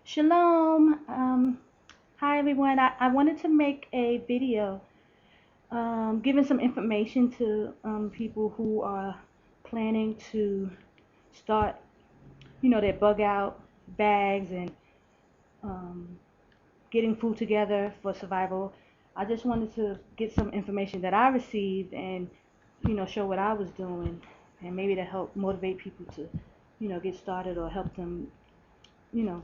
Shalom. Hi everyone. I wanted to make a video giving some information to people who are planning to start, their bug out bags and um, getting food together for survival. I just wanted to get some information that I received and, show what I was doing and maybe to help motivate people to, get started or help them, you know,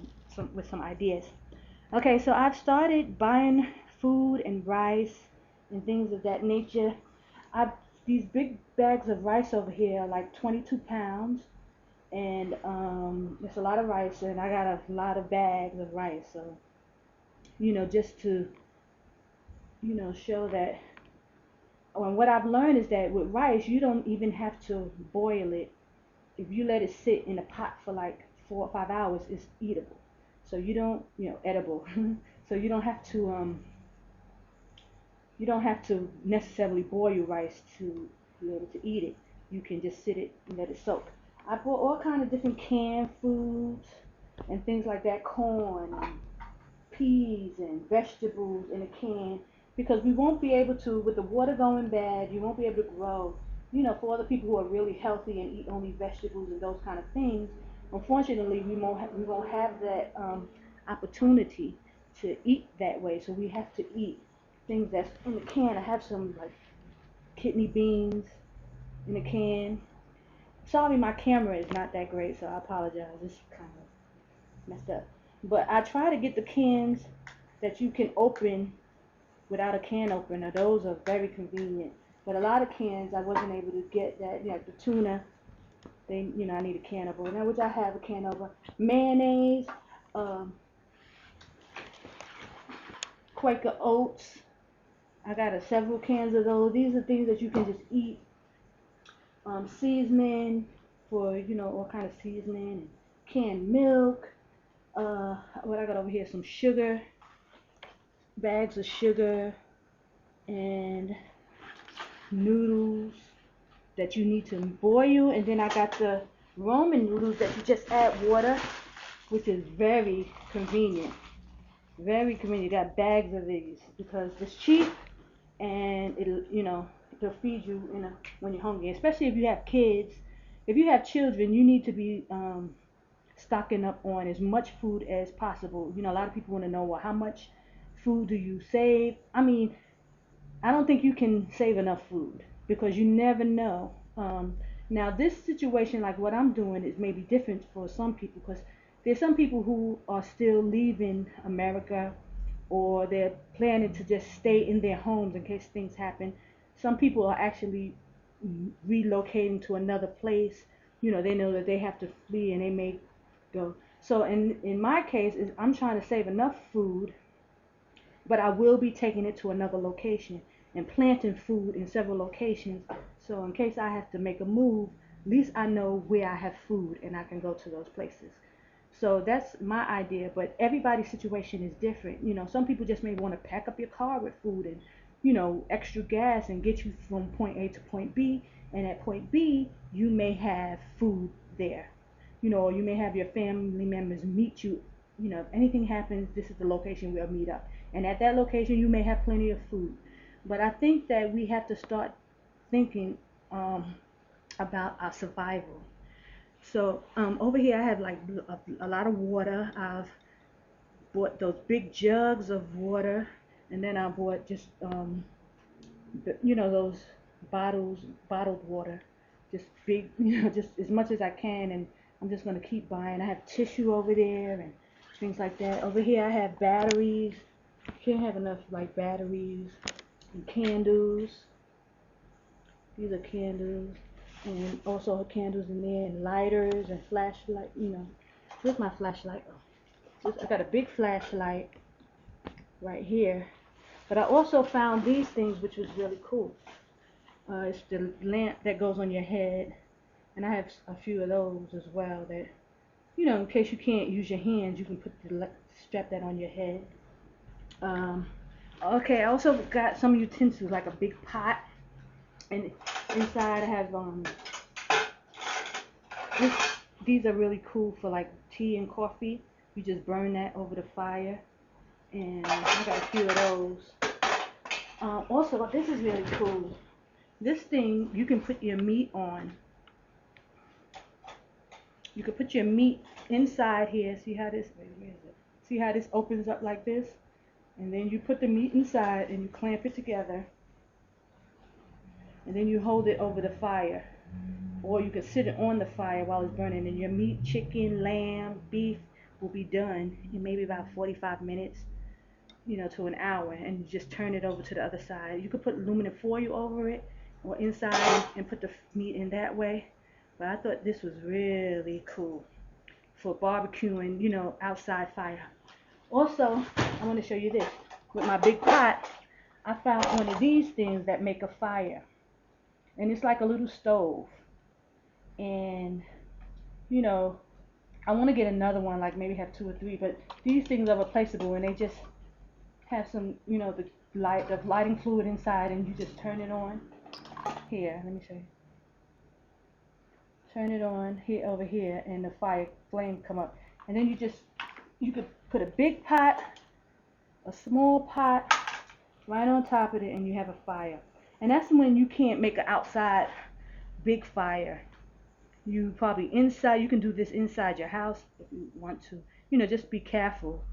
with some ideas. Okay, so I've started buying food and rice and things of that nature. I These big bags of rice over here are like 22 pounds, and it's a lot of rice, and I got a lot of bags of rice. So, just to show that. And what I've learned is that with rice, you don't even have to boil it. If you let it sit in a pot for like 4 or 5 hours, it's eatable. So you don't, edible. So you don't have to necessarily boil your rice to be able to eat it. You can just sit it and let it soak. I bought all kind of different canned foods and things like that, corn and peas and vegetables in a can, because we won't be able to, with the water going bad, you won't be able to grow. For other people who are really healthy and eat only vegetables and those kind of things, unfortunately, we won't have that opportunity to eat that way. So we have to eat things that's in the can. I have some like kidney beans in a can. Sorry, my camera is not that great, so I apologize. It's kind of messed up. But I try to get the cans that you can open without a can opener. Those are very convenient. But a lot of cans I wasn't able to get that. Like the tuna, I need a can opener. Now, which I have a can opener. Mayonnaise, um, Quaker oats. I got several cans of those. These are things that you can just eat. Seasoning for all kind of seasoning, and canned milk. What I got over here, some sugar, bags of sugar, and noodles that you need to boil. And then I got the Roman noodles that you just add water, which is very convenient. Very convenient. You got bags of these because it's cheap, and it'll feed you when you're hungry. Especially if you have kids. If you have children, you need to be stocking up on as much food as possible. A lot of people want to know, well, how much food do you save? I mean, I don't think you can save enough food because you never know. Now, this situation, like what I'm doing, is maybe different for some people because there's some people who are still leaving America, or they're planning to just stay in their homes in case things happen. Some people are actually relocating to another place. They know that they have to flee and they may go. So in my case, I'm trying to save enough food, but I will be taking it to another location and planting food in several locations. So in case I have to make a move, at least I know where I have food and I can go to those places. So that's my idea, but everybody's situation is different. Some people just may want to pack up your car with food and, extra gas and get you from point A to point B. And at point B, you may have food there. Or you may have your family members meet you. If anything happens, this is the location we'll meet up. And at that location, you may have plenty of food. But I think that we have to start thinking about our survival. So over here, I have like a lot of water. I've bought those big jugs of water, and then I bought just those bottled water, just big, just as much as I can, and I'm just gonna keep buying. I have tissue over there and things like that. Over here, I have batteries. Can't have enough like batteries and candles. These are candles, and also candles in there, and lighters and flashlight. Where's my flashlight? Oh, I got a big flashlight right here. But I also found these things, which was really cool. It's the lamp that goes on your head, and I have a few of those as well. That in case you can't use your hands, you can strap that on your head. Um, okay, I also got some utensils like a big pot, and inside I have this, these are really cool for like tea and coffee. You just burn that over the fire, and I got a few of those. Also, this is really cool. This thing you can put your meat on. You can put your meat inside here. See how this? Wait, where is it? See how this opens up like this? And then you put the meat inside and you clamp it together. And then you hold it over the fire. Or you can sit it on the fire while it's burning. And your meat, chicken, lamb, beef will be done in maybe about 45 minutes, to an hour. And you just turn it over to the other side. You could put aluminum foil over it or inside and put the meat in that way. But I thought this was really cool for barbecuing, outside fire. Also, I want to show you this. With my big pot, I found one of these things that make a fire. And it's like a little stove. And, I want to get another one, like maybe have 2 or 3. But these things are replaceable, and they just have some, the lighting fluid inside, and you just turn it on. Here, let me show you. Turn it on here, over here, and the fire flame come up. And then you could put a big pot, a small pot, right on top of it, and you have a fire. And that's when you can't make an outside big fire. You probably inside, you can do this inside your house if you want to. Just be careful,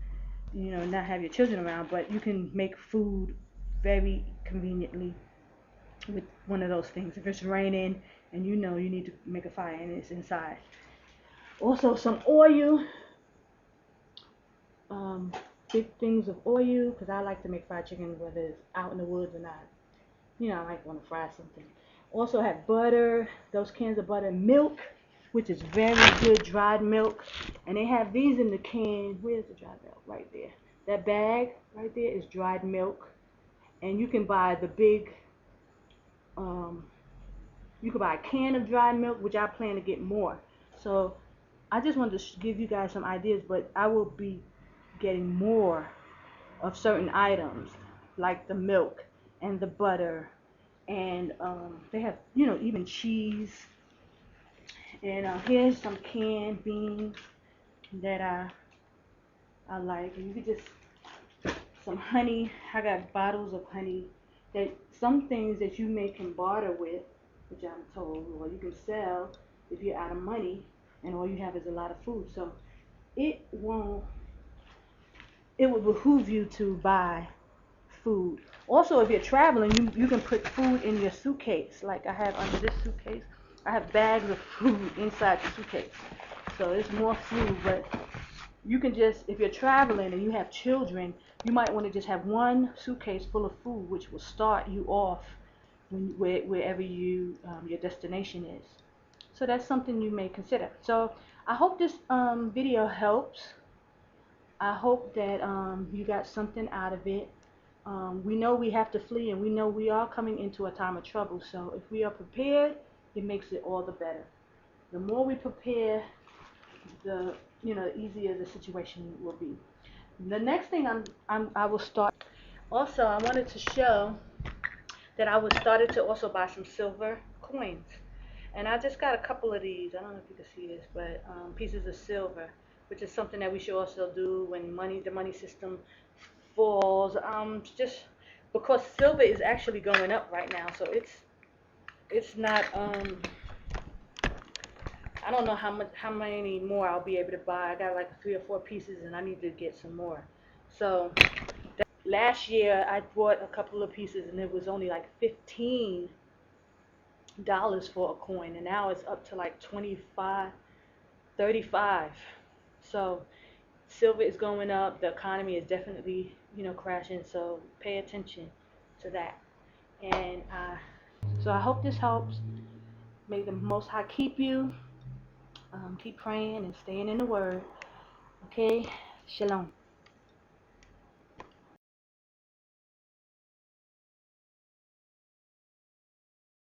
not have your children around, but you can make food very conveniently with one of those things. If it's raining and you need to make a fire and it's inside. Also some oil, big things of oil, because I like to make fried chicken whether it's out in the woods or not. I might want to fry something. Also have butter, those cans of butter, milk, which is very good, dried milk. And they have these in the can. Where's the dried milk? Right there. That bag right there is dried milk. And you can buy the big, you can buy a can of dried milk, which I plan to get more. So I just wanted to give you guys some ideas, but I will be getting more of certain items like the milk and the butter, and they have even cheese. And here's some canned beans that I like. And you could just some honey. I got bottles of honey. That some things that you can barter with, which I'm told, or you can sell if you're out of money and all you have is a lot of food. So it will behoove you to buy food. Also, if you're traveling, you can put food in your suitcase. Like I have under this suitcase, I have bags of food inside the suitcase. So it's more food, but you can just, if you're traveling and you have children, you might want to just have one suitcase full of food, which will start you off wherever your destination is. So that's something you may consider. So I hope this video helps. I hope that you got something out of it. We know we have to flee, and we know we are coming into a time of trouble. So if we are prepared, it makes it all the better. The more we prepare, the easier the situation will be. The next thing I will start. Also, I wanted to show that I was started to also buy some silver coins, and I just got a couple of these. I don't know if you can see this, but pieces of silver, which is something that we should also do when the money system falls. Just because silver is actually going up right now, so it's not. I don't know how many more I'll be able to buy. I got like 3 or 4 pieces, and I need to get some more. So last year I bought a couple of pieces, and it was only like $15 for a coin, and now it's up to like 25, 35. So silver is going up. The economy is definitely crashing. So pay attention to that. And so I hope this helps. May the Most High keep you. Keep praying and staying in the Word. Okay? Shalom.